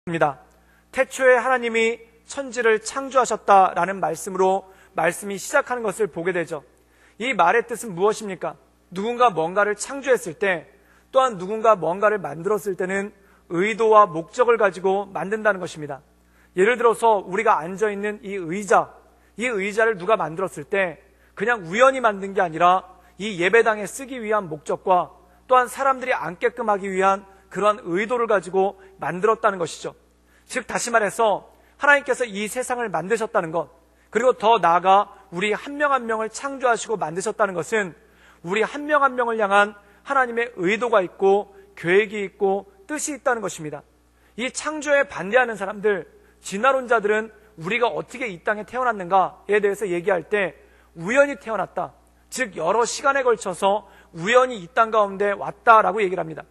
입니다. 태초에 하나님이 천지를 창조하셨다라는 말씀으로 말씀이 시작하는 것을 보게 되죠. 이 말의 뜻은 무엇입니까? 누군가 뭔가를 창조했을 때, 또한 누군가 뭔가를 만들었을 때는 의도와 목적을 가지고 만든다는 것입니다. 예를 들어서 우리가 앉아있는 이 의자를 누가 만들었을 때 그냥 우연히 만든 게 아니라 이 예배당에 쓰기 위한 목적과 또한 사람들이 앉게끔 하기 위한 그러한 의도를 가지고 만들었다는 것이죠. 즉 다시 말해서 하나님께서 이 세상을 만드셨다는 것, 그리고 더 나아가 우리 한 명 한 명을 창조하시고 만드셨다는 것은 우리 한 명 한 명을 향한 하나님의 의도가 있고 계획이 있고 뜻이 있다는 것입니다. 이 창조에 반대하는 사람들, 진화론자들은 우리가 어떻게 이 땅에 태어났는가에 대해서 얘기할 때 우연히 태어났다, 즉 여러 시간에 걸쳐서 우연히 이 땅 가운데 왔다라고 얘기를 합니다.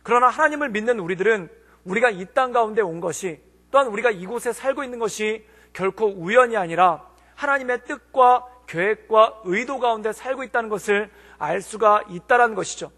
그러나 하나님을 믿는 우리들은 우리가 이 땅 가운데 온 것이, 또한 우리가 이곳에 살고 있는 것이 결코 우연이 아니라 하나님의 뜻과 계획과 의도 가운데 살고 있다는 것을 알 수가 있다는 것이죠.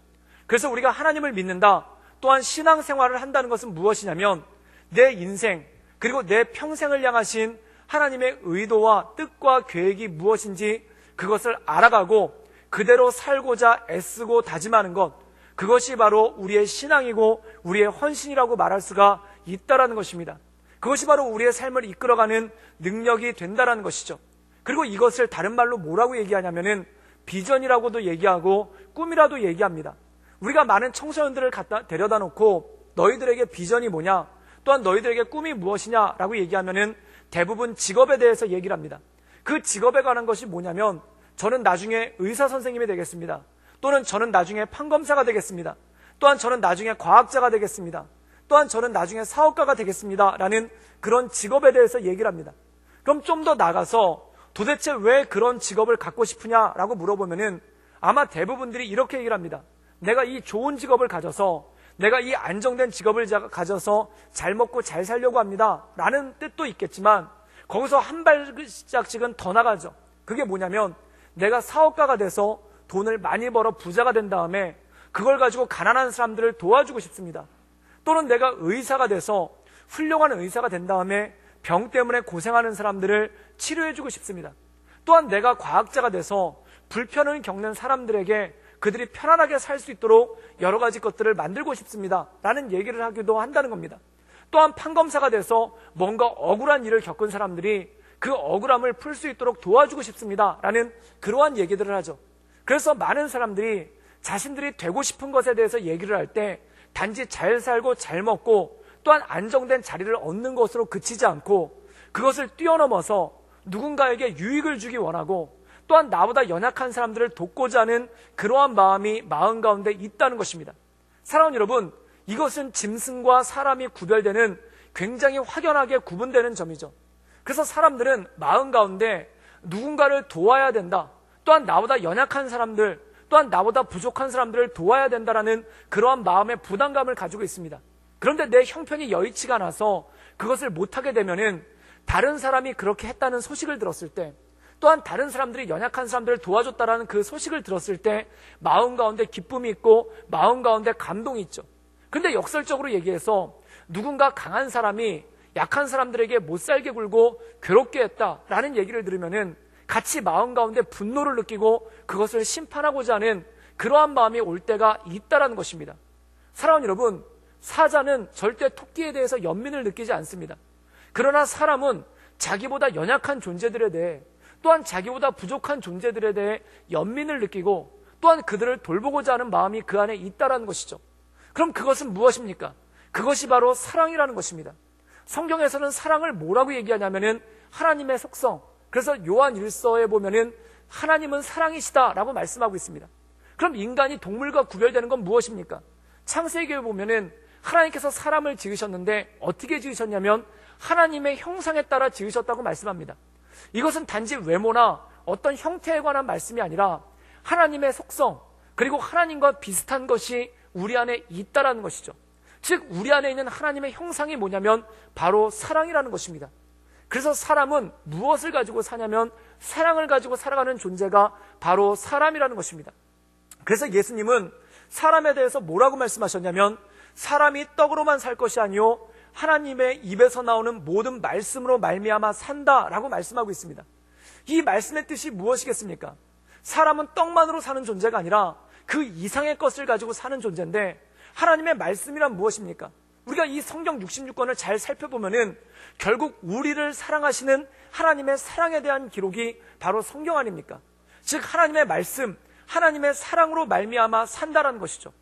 그래서 우리가 하나님을 믿는다, 또한 신앙생활을 한다는 것은 무엇이냐면 내 인생 그리고 내 평생을 향하신 하나님의 의도와 뜻과 계획이 무엇인지 그것을 알아가고 그대로 살고자 애쓰고 다짐하는 것, 그것이 바로 우리의 신앙이고 우리의 헌신이라고 말할 수가 있다는 것입니다. 그것이 바로 우리의 삶을 이끌어가는 능력이 된다는 것이죠. 그리고 이것을 다른 말로 뭐라고 얘기하냐면은 비전이라고도 얘기하고 꿈이라도 얘기합니다. 우리가 많은 청소년들을 데려다 놓고 너희들에게 비전이 뭐냐, 또한 너희들에게 꿈이 무엇이냐라고 얘기하면은 대부분 직업에 대해서 얘기를 합니다. 그 직업에 관한 것이 뭐냐면 저는 나중에 의사 선생님이 되겠습니다. 또는 저는 나중에 판검사가 되겠습니다. 또한 저는 나중에 과학자가 되겠습니다. 또한 저는 나중에 사업가가 되겠습니다. 라는 그런 직업에 대해서 얘기를 합니다. 그럼 좀 더 나가서 도대체 왜 그런 직업을 갖고 싶으냐라고 물어보면은 아마 대부분들이 이렇게 얘기를 합니다. 내가 이 좋은 직업을 가져서, 내가 이 안정된 직업을 가져서 잘 먹고 잘 살려고 합니다. 라는 뜻도 있겠지만 거기서 한 발짝씩은 더 나가죠. 그게 뭐냐면 내가 사업가가 돼서 돈을 많이 벌어 부자가 된 다음에 그걸 가지고 가난한 사람들을 도와주고 싶습니다. 또는 내가 의사가 돼서 훌륭한 의사가 된 다음에 병 때문에 고생하는 사람들을 치료해주고 싶습니다. 또한 내가 과학자가 돼서 불편을 겪는 사람들에게 그들이 편안하게 살 수 있도록 여러 가지 것들을 만들고 싶습니다. 라는 얘기를 하기도 한다는 겁니다. 또한 판검사가 돼서 뭔가 억울한 일을 겪은 사람들이 그 억울함을 풀 수 있도록 도와주고 싶습니다. 라는 그러한 얘기들을 하죠. 그래서 많은 사람들이 자신들이 되고 싶은 것에 대해서 얘기를 할 때 단지 잘 살고 잘 먹고 또한 안정된 자리를 얻는 것으로 그치지 않고 그것을 뛰어넘어서 누군가에게 유익을 주기 원하고 또한 나보다 연약한 사람들을 돕고자 하는 그러한 마음이 마음 가운데 있다는 것입니다. 사랑하는 여러분, 이것은 짐승과 사람이 구별되는 굉장히 확연하게 구분되는 점이죠. 그래서 사람들은 마음 가운데 누군가를 도와야 된다, 또한 나보다 연약한 사람들, 또한 나보다 부족한 사람들을 도와야 된다라는 그러한 마음의 부담감을 가지고 있습니다. 그런데 내 형편이 여의치가 않아서 그것을 못하게 되면은 다른 사람이 그렇게 했다는 소식을 들었을 때, 또한 다른 사람들이 연약한 사람들을 도와줬다라는 그 소식을 들었을 때 마음 가운데 기쁨이 있고 마음 가운데 감동이 있죠. 근데 역설적으로 얘기해서 누군가 강한 사람이 약한 사람들에게 못살게 굴고 괴롭게 했다라는 얘기를 들으면은 같이 마음 가운데 분노를 느끼고 그것을 심판하고자 하는 그러한 마음이 올 때가 있다라는 것입니다. 사랑하는 여러분, 사자는 절대 토끼에 대해서 연민을 느끼지 않습니다. 그러나 사람은 자기보다 연약한 존재들에 대해, 또한 자기보다 부족한 존재들에 대해 연민을 느끼고 또한 그들을 돌보고자 하는 마음이 그 안에 있다라는 것이죠. 그럼 그것은 무엇입니까? 그것이 바로 사랑이라는 것입니다. 성경에서는 사랑을 뭐라고 얘기하냐면은 하나님의 속성, 그래서 요한 1서에 보면은 하나님은 사랑이시다라고 말씀하고 있습니다. 그럼 인간이 동물과 구별되는 건 무엇입니까? 창세기에 보면은 하나님께서 사람을 지으셨는데 어떻게 지으셨냐면 하나님의 형상에 따라 지으셨다고 말씀합니다. 이것은 단지 외모나 어떤 형태에 관한 말씀이 아니라 하나님의 속성, 그리고 하나님과 비슷한 것이 우리 안에 있다라는 것이죠. 즉 우리 안에 있는 하나님의 형상이 뭐냐면 바로 사랑이라는 것입니다. 그래서 사람은 무엇을 가지고 사냐면 사랑을 가지고 살아가는 존재가 바로 사람이라는 것입니다. 그래서 예수님은 사람에 대해서 뭐라고 말씀하셨냐면 사람이 떡으로만 살 것이 아니요 하나님의 입에서 나오는 모든 말씀으로 말미암아 산다라고 말씀하고 있습니다. 이 말씀의 뜻이 무엇이겠습니까? 사람은 떡만으로 사는 존재가 아니라 그 이상의 것을 가지고 사는 존재인데, 하나님의 말씀이란 무엇입니까? 우리가 이 성경 66권을 잘 살펴보면은 결국 우리를 사랑하시는 하나님의 사랑에 대한 기록이 바로 성경 아닙니까? 즉 하나님의 말씀, 하나님의 사랑으로 말미암아 산다라는 것이죠.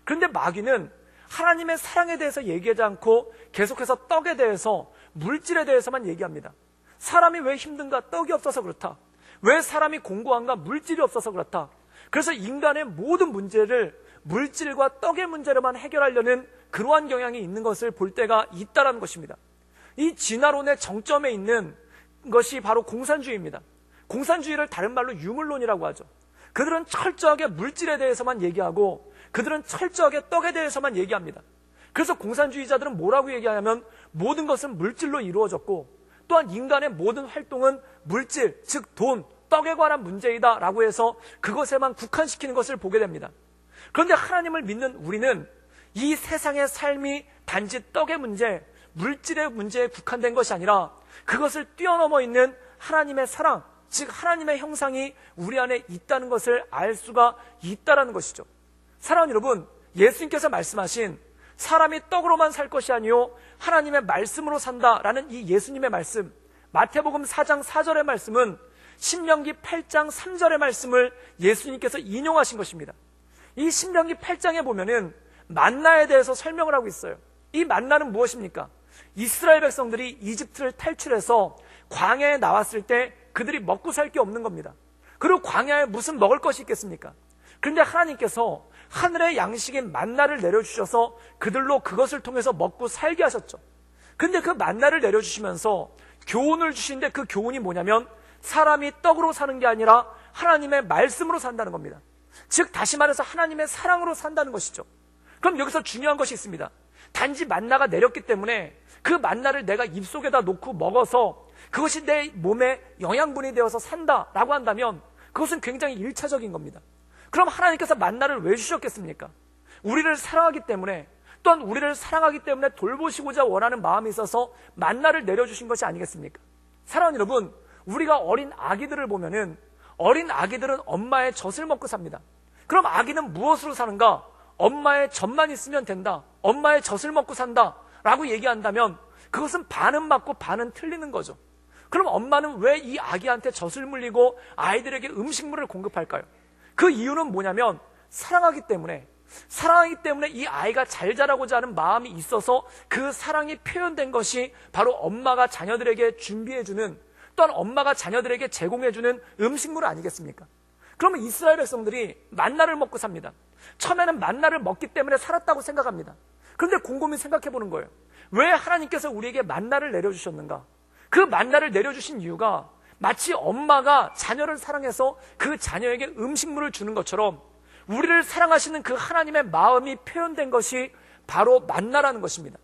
그런데 마귀는 하나님의 사랑에 대해서 얘기하지 않고 계속해서 떡에 대해서, 물질에 대해서만 얘기합니다. 사람이 왜 힘든가? 떡이 없어서 그렇다. 왜 사람이 공고한가? 물질이 없어서 그렇다. 그래서 인간의 모든 문제를 물질과 떡의 문제로만 해결하려는 그러한 경향이 있는 것을 볼 때가 있다는 것입니다. 이 진화론의 정점에 있는 것이 바로 공산주의입니다. 공산주의를 다른 말로 유물론이라고 하죠. 그들은 철저하게 물질에 대해서만 얘기하고 그들은 철저하게 떡에 대해서만 얘기합니다. 그래서 공산주의자들은 뭐라고 얘기하냐면 모든 것은 물질로 이루어졌고 또한 인간의 모든 활동은 물질, 즉 돈, 떡에 관한 문제이다 라고 해서 그것에만 국한시키는 것을 보게 됩니다. 그런데 하나님을 믿는 우리는 이 세상의 삶이 단지 떡의 문제, 물질의 문제에 국한된 것이 아니라 그것을 뛰어넘어 있는 하나님의 사랑, 즉 하나님의 형상이 우리 안에 있다는 것을 알 수가 있다는 것이죠. 사랑하는 여러분, 예수님께서 말씀하신 사람이 떡으로만 살 것이 아니요 하나님의 말씀으로 산다라는 이 예수님의 말씀, 마태복음 4장 4절의 말씀은 신명기 8장 3절의 말씀을 예수님께서 인용하신 것입니다. 이 신명기 8장에 보면은 만나에 대해서 설명을 하고 있어요. 이 만나는 무엇입니까? 이스라엘 백성들이 이집트를 탈출해서 광야에 나왔을 때 그들이 먹고 살 게 없는 겁니다. 그리고 광야에 무슨 먹을 것이 있겠습니까? 그런데 하나님께서 하늘의 양식인 만나를 내려주셔서 그들로 그것을 통해서 먹고 살게 하셨죠. 그런데 그 만나를 내려주시면서 교훈을 주시는데 그 교훈이 뭐냐면 사람이 떡으로 사는 게 아니라 하나님의 말씀으로 산다는 겁니다. 즉 다시 말해서 하나님의 사랑으로 산다는 것이죠. 그럼 여기서 중요한 것이 있습니다. 단지 만나가 내렸기 때문에 그 만나를 내가 입속에다 놓고 먹어서 그것이 내 몸에 영양분이 되어서 산다라고 한다면 그것은 굉장히 1차적인 겁니다. 그럼 하나님께서 만나를 왜 주셨겠습니까? 우리를 사랑하기 때문에, 또한 우리를 사랑하기 때문에 돌보시고자 원하는 마음이 있어서 만나를 내려주신 것이 아니겠습니까? 사랑하는 여러분, 우리가 어린 아기들을 보면은 어린 아기들은 엄마의 젖을 먹고 삽니다. 그럼 아기는 무엇으로 사는가? 엄마의 젖만 있으면 된다, 엄마의 젖을 먹고 산다 라고 얘기한다면 그것은 반은 맞고 반은 틀리는 거죠. 그럼 엄마는 왜 이 아기한테 젖을 물리고 아이들에게 음식물을 공급할까요? 그 이유는 뭐냐면 사랑하기 때문에 이 아이가 잘 자라고자 하는 마음이 있어서 그 사랑이 표현된 것이 바로 엄마가 자녀들에게 준비해주는, 또한 엄마가 자녀들에게 제공해주는 음식물 아니겠습니까? 그러면 이스라엘 백성들이 만나를 먹고 삽니다. 처음에는 만나를 먹기 때문에 살았다고 생각합니다. 그런데 곰곰이 생각해 보는 거예요. 왜 하나님께서 우리에게 만나를 내려주셨는가? 그 만나를 내려주신 이유가 마치 엄마가 자녀를 사랑해서 그 자녀에게 음식물을 주는 것처럼 우리를 사랑하시는 그 하나님의 마음이 표현된 것이 바로 만나라는 것입니다.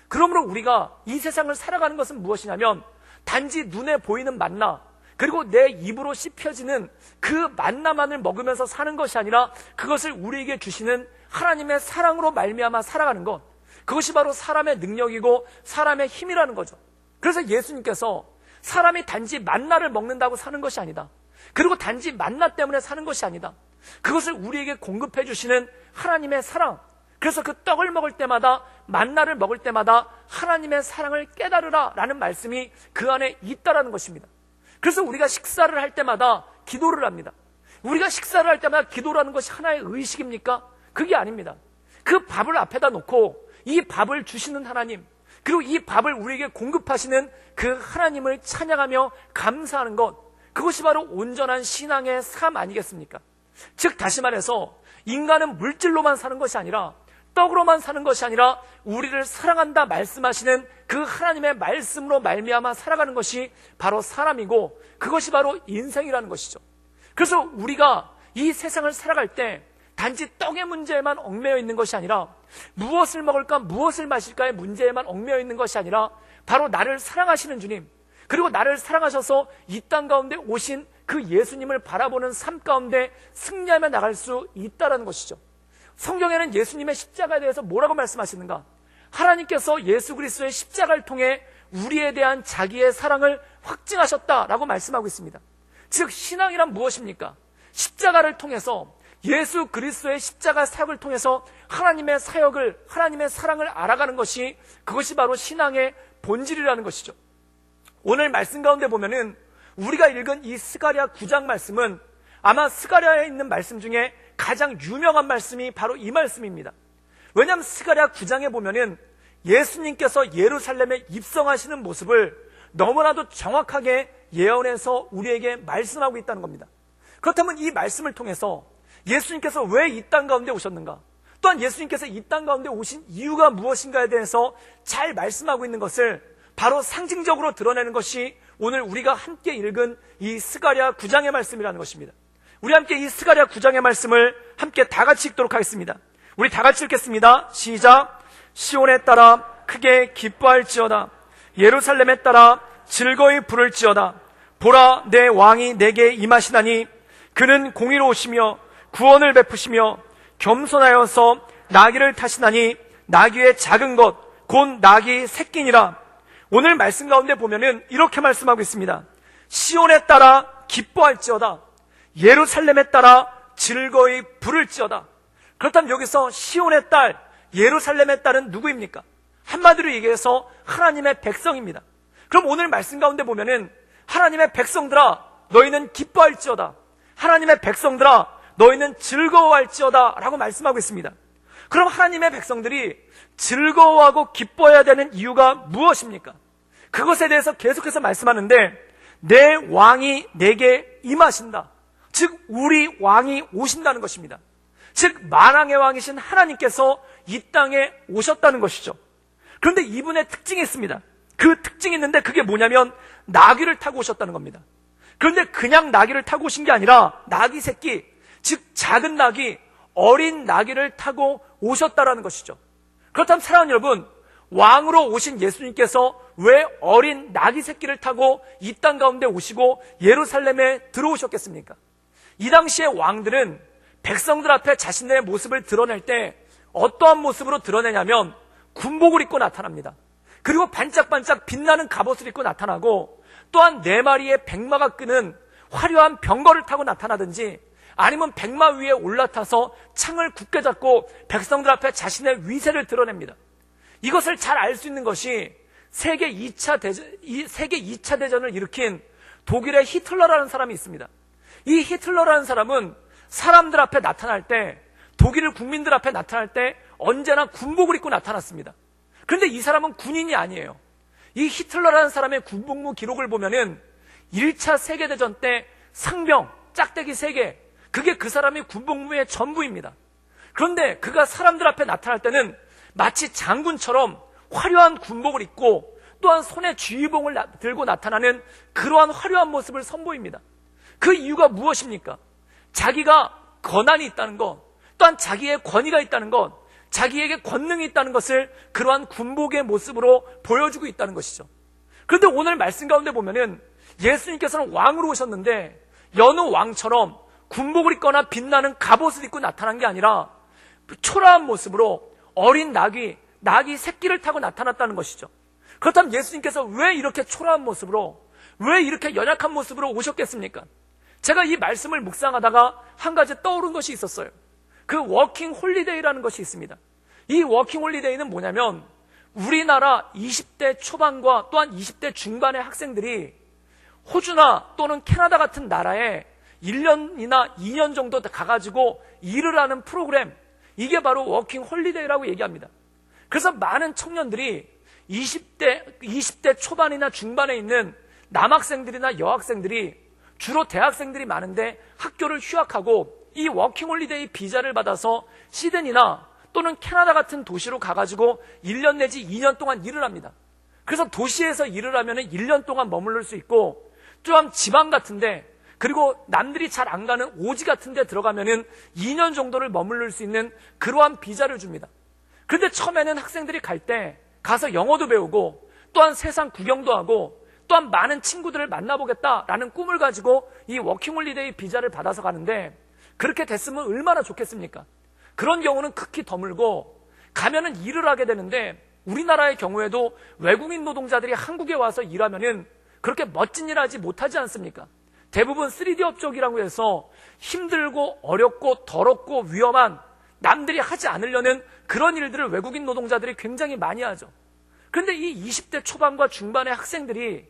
그러므로 우리가 이 세상을 살아가는 것은 무엇이냐면 단지 눈에 보이는 만나, 그리고 내 입으로 씹혀지는 그 만나만을 먹으면서 사는 것이 아니라 그것을 우리에게 주시는 하나님의 사랑으로 말미암아 살아가는 것, 그것이 바로 사람의 능력이고 사람의 힘이라는 거죠. 그래서 예수님께서 사람이 단지 만나를 먹는다고 사는 것이 아니다, 그리고 단지 만나 때문에 사는 것이 아니다, 그것을 우리에게 공급해 주시는 하나님의 사랑, 그래서 그 떡을 먹을 때마다, 만나를 먹을 때마다 하나님의 사랑을 깨달으라 라는 말씀이 그 안에 있다라는 것입니다. 그래서 우리가 식사를 할 때마다 기도를 합니다. 우리가 식사를 할 때마다 기도라는 것이 하나의 의식입니까? 그게 아닙니다. 그 밥을 앞에다 놓고 이 밥을 주시는 하나님, 그리고 이 밥을 우리에게 공급하시는 그 하나님을 찬양하며 감사하는 것, 그것이 바로 온전한 신앙의 삶 아니겠습니까? 즉 다시 말해서 인간은 물질로만 사는 것이 아니라, 떡으로만 사는 것이 아니라 우리를 사랑한다 말씀하시는 그 하나님의 말씀으로 말미암아 살아가는 것이 바로 사람이고, 그것이 바로 인생이라는 것이죠. 그래서 우리가 이 세상을 살아갈 때 단지 떡의 문제에만 얽매여 있는 것이 아니라, 무엇을 먹을까 무엇을 마실까의 문제에만 얽매여 있는 것이 아니라 바로 나를 사랑하시는 주님, 그리고 나를 사랑하셔서 이 땅 가운데 오신 그 예수님을 바라보는 삶 가운데 승리하며 나갈 수 있다는 것이죠. 성경에는 예수님의 십자가에 대해서 뭐라고 말씀하시는가? 하나님께서 예수 그리스도의 십자가를 통해 우리에 대한 자기의 사랑을 확증하셨다라고 말씀하고 있습니다. 즉 신앙이란 무엇입니까? 십자가를 통해서, 예수 그리스도의 십자가 사역을 통해서 하나님의 사역을, 하나님의 사랑을 알아가는 것이, 그것이 바로 신앙의 본질이라는 것이죠. 오늘 말씀 가운데 보면은 우리가 읽은 이 스가랴 9장 말씀은 아마 스가랴에 있는 말씀 중에 가장 유명한 말씀이 바로 이 말씀입니다. 왜냐하면 스가랴 9장에 보면은 예수님께서 예루살렘에 입성하시는 모습을 너무나도 정확하게 예언해서 우리에게 말씀하고 있다는 겁니다. 그렇다면 이 말씀을 통해서 예수님께서 왜 이 땅 가운데 오셨는가, 또한 예수님께서 이 땅 가운데 오신 이유가 무엇인가에 대해서 잘 말씀하고 있는 것을 바로 상징적으로 드러내는 것이 오늘 우리가 함께 읽은 이 스가랴 9장의 말씀이라는 것입니다. 우리 함께 이 스가랴 9장의 말씀을 함께 다 같이 읽도록 하겠습니다. 우리 다 같이 읽겠습니다. 시작. 시온에 따라 크게 기뻐할지어다. 예루살렘에 따라 즐거이 부를지어다. 보라, 내 왕이 내게 임하시나니 그는 공의로우시며 구원을 베푸시며 겸손하여서 나귀를 타시나니 나귀의 작은 것 곧 나귀 새끼니라. 오늘 말씀 가운데 보면은 이렇게 말씀하고 있습니다. 시온에 따라 기뻐할지어다. 예루살렘에 따라 즐거이 부를지어다. 그렇다면 여기서 시온의 딸, 예루살렘의 딸은 누구입니까? 한마디로 얘기해서 하나님의 백성입니다. 그럼 오늘 말씀 가운데 보면은 하나님의 백성들아 너희는 기뻐할지어다, 하나님의 백성들아 너희는 즐거워할지어다 라고 말씀하고 있습니다. 그럼 하나님의 백성들이 즐거워하고 기뻐해야 되는 이유가 무엇입니까? 그것에 대해서 계속해서 말씀하는데, 내 왕이 내게 임하신다. 즉 우리 왕이 오신다는 것입니다. 즉 만왕의 왕이신 하나님께서 이 땅에 오셨다는 것이죠. 그런데 이분의 특징이 있습니다. 그 특징이 있는데 그게 뭐냐면 나귀를 타고 오셨다는 겁니다. 그런데 그냥 나귀를 타고 오신 게 아니라 나귀 새끼, 즉 작은 나귀, 어린 나귀를 타고 오셨다라는 것이죠. 그렇다면 사랑하는 여러분, 왕으로 오신 예수님께서 왜 어린 나귀 새끼를 타고 이 땅 가운데 오시고 예루살렘에 들어오셨겠습니까? 이 당시의 왕들은 백성들 앞에 자신의 모습을 드러낼 때 어떠한 모습으로 드러내냐면 군복을 입고 나타납니다. 그리고 반짝반짝 빛나는 갑옷을 입고 나타나고, 또한 4마리의 백마가 끄는 화려한 병거를 타고 나타나든지 아니면 백마 위에 올라타서 창을 굳게 잡고 백성들 앞에 자신의 위세를 드러냅니다. 이것을 잘 알 수 있는 것이 세계 2차 대전을 일으킨 독일의 히틀러라는 사람이 있습니다. 이 히틀러라는 사람은 사람들 앞에 나타날 때, 독일 국민들 앞에 나타날 때 언제나 군복을 입고 나타났습니다. 그런데 이 사람은 군인이 아니에요. 이 히틀러라는 사람의 군복무 기록을 보면은 1차 세계대전 때 상병, 짝대기 3개, 그게 그 사람의 군복무의 전부입니다. 그런데 그가 사람들 앞에 나타날 때는 마치 장군처럼 화려한 군복을 입고 또한 손에 쥐봉을 들고 나타나는 그러한 화려한 모습을 선보입니다. 그 이유가 무엇입니까? 자기가 권한이 있다는 것, 또한 자기의 권위가 있다는 것, 자기에게 권능이 있다는 것을 그러한 군복의 모습으로 보여주고 있다는 것이죠. 그런데 오늘 말씀 가운데 보면은 예수님께서는 왕으로 오셨는데 여느 왕처럼 군복을 입거나 빛나는 갑옷을 입고 나타난 게 아니라 초라한 모습으로 어린 나귀 새끼를 타고 나타났다는 것이죠. 그렇다면 예수님께서 왜 이렇게 초라한 모습으로, 왜 이렇게 연약한 모습으로 오셨겠습니까? 제가 이 말씀을 묵상하다가 한 가지 떠오른 것이 있었어요. 그 워킹 홀리데이라는 것이 있습니다. 이 워킹 홀리데이는 뭐냐면 우리나라 20대 초반과 또한 20대 중반의 학생들이 호주나 또는 캐나다 같은 나라에 1년이나 2년 정도 가가지고 일을 하는 프로그램, 이게 바로 워킹 홀리데이라고 얘기합니다. 그래서 많은 청년들이 20대 초반이나 중반에 있는 남학생들이나 여학생들이, 주로 대학생들이 많은데 학교를 휴학하고 이 워킹 홀리데이 비자를 받아서 시드니나 또는 캐나다 같은 도시로 가가지고 1년 내지 2년 동안 일을 합니다. 그래서 도시에서 일을 하면 1년 동안 머무를 수 있고, 또한 지방 같은데, 그리고 남들이 잘 안 가는 오지 같은 데 들어가면은 2년 정도를 머무를 수 있는 그러한 비자를 줍니다. 그런데 처음에는 학생들이 갈 때 가서 영어도 배우고 또한 세상 구경도 하고 또한 많은 친구들을 만나보겠다라는 꿈을 가지고 이 워킹홀리데이 비자를 받아서 가는데, 그렇게 됐으면 얼마나 좋겠습니까? 그런 경우는 극히 드물고 가면은 일을 하게 되는데 우리나라의 경우에도 외국인 노동자들이 한국에 와서 일하면은 그렇게 멋진 일 하지 못하지 않습니까? 대부분 3D 업종이라고 해서 힘들고 어렵고 더럽고 위험한 남들이 하지 않으려는 그런 일들을 외국인 노동자들이 굉장히 많이 하죠. 그런데 이 20대 초반과 중반의 학생들이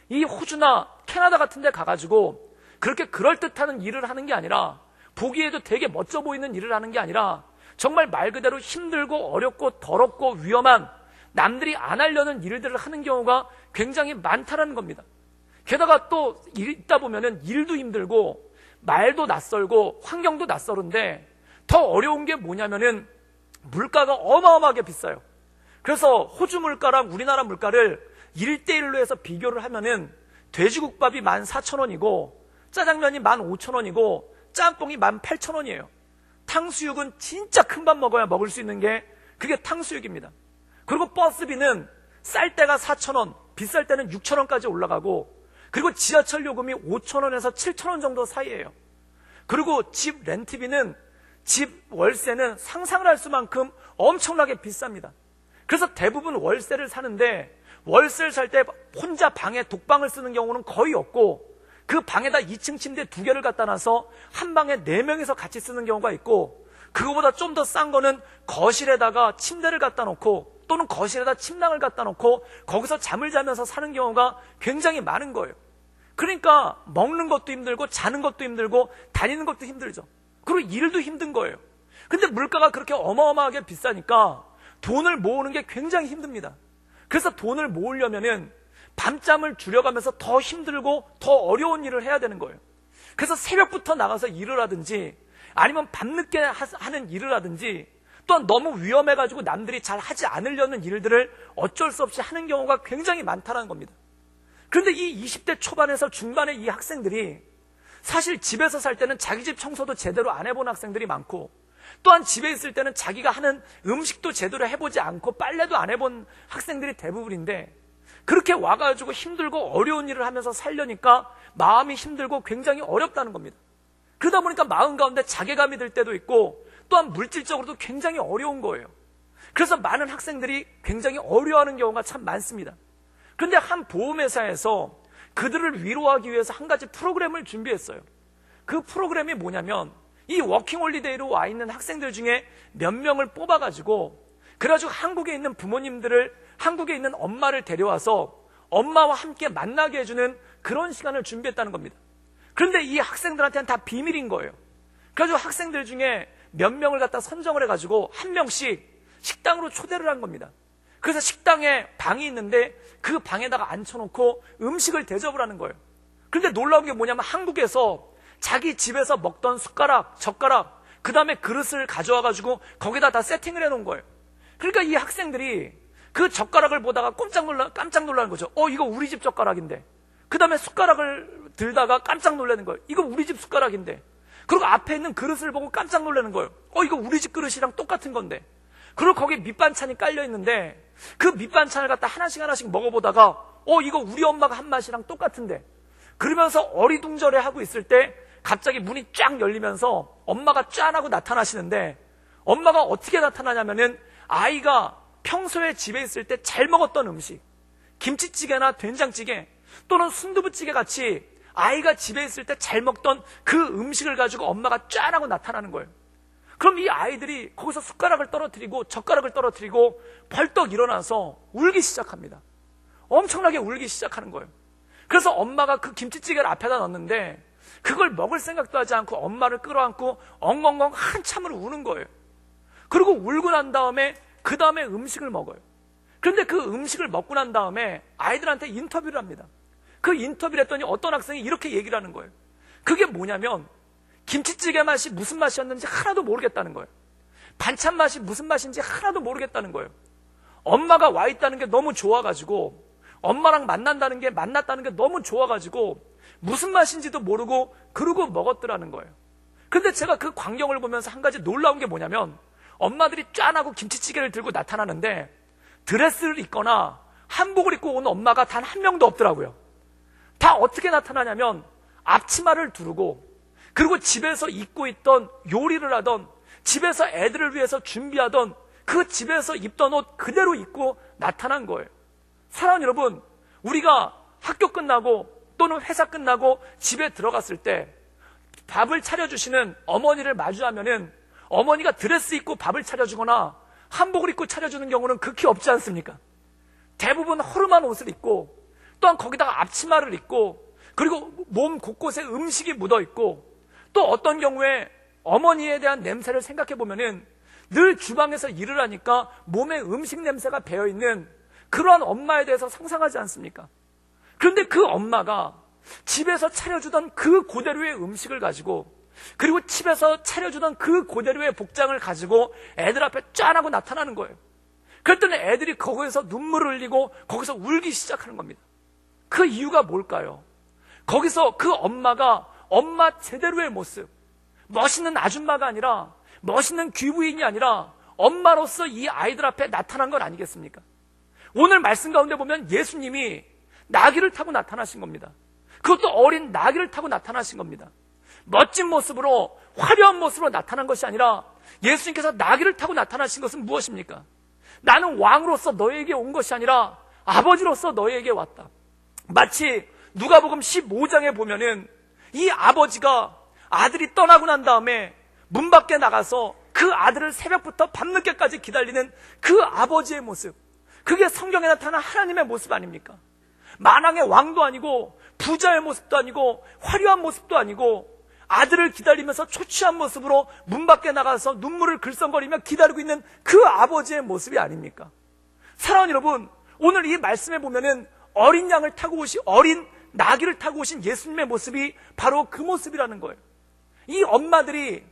이 호주나 캐나다 같은 데 가가지고 그렇게 그럴듯한 일을 하는 게 아니라, 보기에도 되게 멋져 보이는 일을 하는 게 아니라 정말 말 그대로 힘들고 어렵고 더럽고 위험한 남들이 안 하려는 일들을 하는 경우가 굉장히 많다는 겁니다. 게다가 또 있다 보면은 일도 힘들고 말도 낯설고 환경도 낯설은데 더 어려운 게 뭐냐면은 물가가 어마어마하게 비싸요. 그래서 호주 물가랑 우리나라 물가를 1대1로 해서 비교를 하면은 돼지국밥이 14,000원이고 짜장면이 15,000원이고 짬뽕이 18,000원이에요. 탕수육은 진짜 큰 밥 먹어야 먹을 수 있는 게 그게 탕수육입니다. 그리고 버스비는 쌀 때가 4,000원, 비쌀 때는 6,000원까지 올라가고, 그리고 지하철 요금이 5,000원에서 7,000원 정도 사이예요. 그리고 집 렌트비는, 집 월세는 상상을 할 수만큼 엄청나게 비쌉니다. 그래서 대부분 월세를 사는데 월세를 살 때 혼자 방에 독방을 쓰는 경우는 거의 없고, 그 방에다 2층 침대 2개를 갖다 놔서 한 방에 4명이서 같이 쓰는 경우가 있고, 그거보다 좀 더 싼 거는 거실에다가 침대를 갖다 놓고 또는 거실에다 침낭을 갖다 놓고 거기서 잠을 자면서 사는 경우가 굉장히 많은 거예요. 그러니까 먹는 것도 힘들고 자는 것도 힘들고 다니는 것도 힘들죠. 그리고 일도 힘든 거예요. 근데 물가가 그렇게 어마어마하게 비싸니까 돈을 모으는 게 굉장히 힘듭니다. 그래서 돈을 모으려면은 밤잠을 줄여가면서 더 힘들고 더 어려운 일을 해야 되는 거예요. 그래서 새벽부터 나가서 일을 하든지 아니면 밤늦게 하는 일을 하든지, 또한 너무 위험해가지고 남들이 잘 하지 않으려는 일들을 어쩔 수 없이 하는 경우가 굉장히 많다는 겁니다. 그런데 이 20대 초반에서 중반의 이 학생들이 사실 집에서 살 때는 자기 집 청소도 제대로 안 해본 학생들이 많고, 또한 집에 있을 때는 자기가 하는 음식도 제대로 해보지 않고 빨래도 안 해본 학생들이 대부분인데, 그렇게 와가지고 힘들고 어려운 일을 하면서 살려니까 마음이 힘들고 굉장히 어렵다는 겁니다. 그러다 보니까 마음 가운데 자괴감이 들 때도 있고, 또한 물질적으로도 굉장히 어려운 거예요. 그래서 많은 학생들이 굉장히 어려워하는 경우가 참 많습니다. 그런데 한 보험회사에서 그들을 위로하기 위해서 한 가지 프로그램을 준비했어요. 그 프로그램이 뭐냐면, 이 워킹홀리데이로 와 있는 학생들 중에 몇 명을 뽑아가지고, 그래가지고 한국에 있는 부모님들을, 한국에 있는 엄마를 데려와서 엄마와 함께 만나게 해주는 그런 시간을 준비했다는 겁니다. 그런데 이 학생들한테는 다 비밀인 거예요. 그래가지고 학생들 중에 몇 명을 갖다 선정을 해가지고 한 명씩 식당으로 초대를 한 겁니다. 그래서 식당에 방이 있는데 그 방에다가 앉혀놓고 음식을 대접을 하는 거예요. 그런데 놀라운 게 뭐냐면, 한국에서 자기 집에서 먹던 숟가락, 젓가락, 그 다음에 그릇을 가져와가지고 거기다 다 세팅을 해놓은 거예요. 그러니까 이 학생들이 그 젓가락을 보다가 깜짝 놀라는 거죠. 이거 우리 집 젓가락인데. 그 다음에 숟가락을 들다가 깜짝 놀라는 거예요. 이거 우리 집 숟가락인데. 그리고 앞에 있는 그릇을 보고 깜짝 놀라는 거예요. 이거 우리 집 그릇이랑 똑같은 건데. 그리고 거기에 밑반찬이 깔려 있는데 그 밑반찬을 갖다 하나씩 먹어보다가 이거 우리 엄마가 한 맛이랑 똑같은데. 그러면서 어리둥절해 하고 있을 때 갑자기 문이 쫙 열리면서 엄마가 짠하고 나타나시는데, 엄마가 어떻게 나타나냐면은 아이가 평소에 집에 있을 때 잘 먹었던 음식, 김치찌개나 된장찌개 또는 순두부찌개 같이 아이가 집에 있을 때 잘 먹던 그 음식을 가지고 엄마가 짠하고 나타나는 거예요. 그럼 이 아이들이 거기서 숟가락을 떨어뜨리고 젓가락을 떨어뜨리고 벌떡 일어나서 울기 시작합니다. 엄청나게 울기 시작하는 거예요. 그래서 엄마가 그 김치찌개를 앞에다 넣었는데 그걸 먹을 생각도 하지 않고 엄마를 끌어안고 엉엉엉 한참을 우는 거예요. 그리고 울고 난 다음에 그 다음에 음식을 먹어요. 그런데 그 음식을 먹고 난 다음에 아이들한테 인터뷰를 합니다. 그 인터뷰를 했더니 어떤 학생이 이렇게 얘기를 하는 거예요. 그게 뭐냐면, 김치찌개 맛이 무슨 맛이었는지 하나도 모르겠다는 거예요. 반찬 맛이 무슨 맛인지 하나도 모르겠다는 거예요. 엄마가 와 있다는 게 너무 좋아가지고, 엄마랑 만났다는 게 너무 좋아가지고 무슨 맛인지도 모르고 그러고 먹었더라는 거예요. 근데 제가 그 광경을 보면서 한 가지 놀라운 게 뭐냐면, 엄마들이 짠하고 김치찌개를 들고 나타나는데 드레스를 입거나 한복을 입고 온 엄마가 단 한 명도 없더라고요. 다 어떻게 나타나냐면 앞치마를 두르고, 그리고 집에서 입고 있던, 요리를 하던, 집에서 애들을 위해서 준비하던 그 집에서 입던 옷 그대로 입고 나타난 거예요. 사랑하는 여러분, 우리가 학교 끝나고 또는 회사 끝나고 집에 들어갔을 때 밥을 차려주시는 어머니를 마주하면은 어머니가 드레스 입고 밥을 차려주거나 한복을 입고 차려주는 경우는 극히 없지 않습니까? 대부분 허름한 옷을 입고 또한 거기다가 앞치마를 입고 그리고 몸 곳곳에 음식이 묻어 있고 또 어떤 경우에 어머니에 대한 냄새를 생각해 보면은 늘 주방에서 일을 하니까 몸에 음식 냄새가 배어 있는 그러한 엄마에 대해서 상상하지 않습니까? 그런데 그 엄마가 집에서 차려주던 그 고대로의 음식을 가지고 그리고 집에서 차려주던 그 고대로의 복장을 가지고 애들 앞에 짠 하고 나타나는 거예요. 그랬더니 애들이 거기서 눈물을 흘리고 거기서 울기 시작하는 겁니다. 그 이유가 뭘까요? 거기서 그 엄마가 엄마 제대로의 모습, 멋있는 아줌마가 아니라 멋있는 귀부인이 아니라 엄마로서 이 아이들 앞에 나타난 건 아니겠습니까? 오늘 말씀 가운데 보면 예수님이 나귀를 타고 나타나신 겁니다. 그것도 어린 나귀를 타고 나타나신 겁니다. 멋진 모습으로 화려한 모습으로 나타난 것이 아니라 예수님께서 나귀를 타고 나타나신 것은 무엇입니까? 나는 왕으로서 너에게 온 것이 아니라 아버지로서 너에게 왔다. 마치 누가복음 15장에 보면은 이 아버지가 아들이 떠나고 난 다음에 문 밖에 나가서 그 아들을 새벽부터 밤늦게까지 기다리는 그 아버지의 모습, 그게 성경에 나타난 하나님의 모습 아닙니까? 만왕의 왕도 아니고 부자의 모습도 아니고 화려한 모습도 아니고 아들을 기다리면서 초췌한 모습으로 문 밖에 나가서 눈물을 글썽거리며 기다리고 있는 그 아버지의 모습이 아닙니까? 사랑하는 여러분, 오늘 이 말씀에 보면은 어린 양을 타고 오신, 어린 나귀를 타고 오신 예수님의 모습이 바로 그 모습이라는 거예요. 이 엄마들이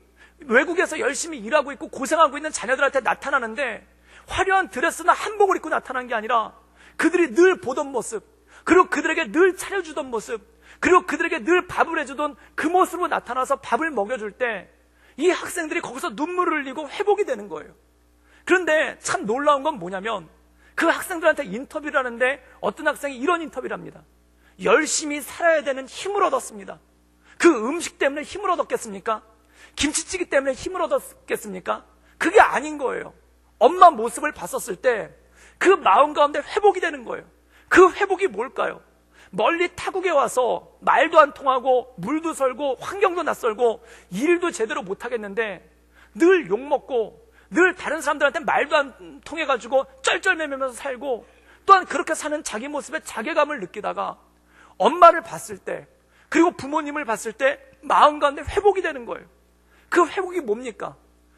외국에서 열심히 일하고 있고 고생하고 있는 자녀들한테 나타나는데 화려한 드레스나 한복을 입고 나타난 게 아니라 그들이 늘 보던 모습, 그리고 그들에게 늘 차려주던 모습, 그리고 그들에게 늘 밥을 해주던 그 모습으로 나타나서 밥을 먹여줄 때 이 학생들이 거기서 눈물을 흘리고 회복이 되는 거예요. 그런데 참 놀라운 건 뭐냐면 그 학생들한테 인터뷰를 하는데 어떤 학생이 이런 인터뷰를 합니다. 열심히 살아야 되는 힘을 얻었습니다. 그 음식 때문에 힘을 얻었겠습니까? 김치찌개 때문에 힘을 얻었겠습니까? 그게 아닌 거예요. 엄마 모습을 봤었을 때 그 마음 가운데 회복이 되는 거예요. 그 회복이 뭘까요? 멀리 타국에 와서 말도 안 통하고 물도 설고 환경도 낯설고 일도 제대로 못하겠는데 늘 욕먹고 늘 다른 사람들한테 말도 안 통해가지고 쩔쩔매면서 살고 또한 그렇게 사는 자기 모습에 자괴감을 느끼다가 엄마를 봤을 때 그리고 부모님을 봤을 때 마음 가운데 회복이 되는 거예요. 그 회복이 뭡니까?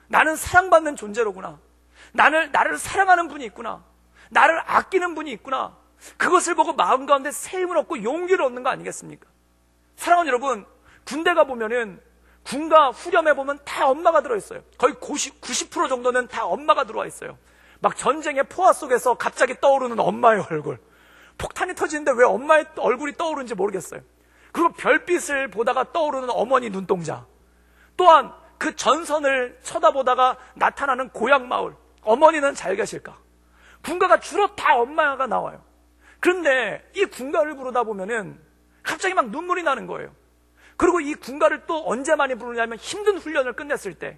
나는 사랑받는 존재로구나. 나를 사랑하는 분이 있구나. 나를 아끼는 분이 있구나. 그것을 보고 마음 가운데 새 힘을 얻고 용기를 얻는 거 아니겠습니까? 사랑하는 여러분, 군대 가보면은 군가 후렴에 보면 다 엄마가 들어있어요. 거의 90% 정도는 다 엄마가 들어와 있어요. 막 전쟁의 포화 속에서 갑자기 떠오르는 엄마의 얼굴. 폭탄이 터지는데 왜 엄마의 얼굴이 떠오르는지 모르겠어요. 그리고 별빛을 보다가 떠오르는 어머니 눈동자. 또한 그 전선을 쳐다보다가 나타나는 고향 마을. 어머니는 잘 계실까? 군가가 주로 다 엄마가 나와요. 그런데 이 군가를 부르다 보면은 갑자기 막 눈물이 나는 거예요. 그리고 이 군가를 또 언제 많이 부르냐면 힘든 훈련을 끝냈을 때.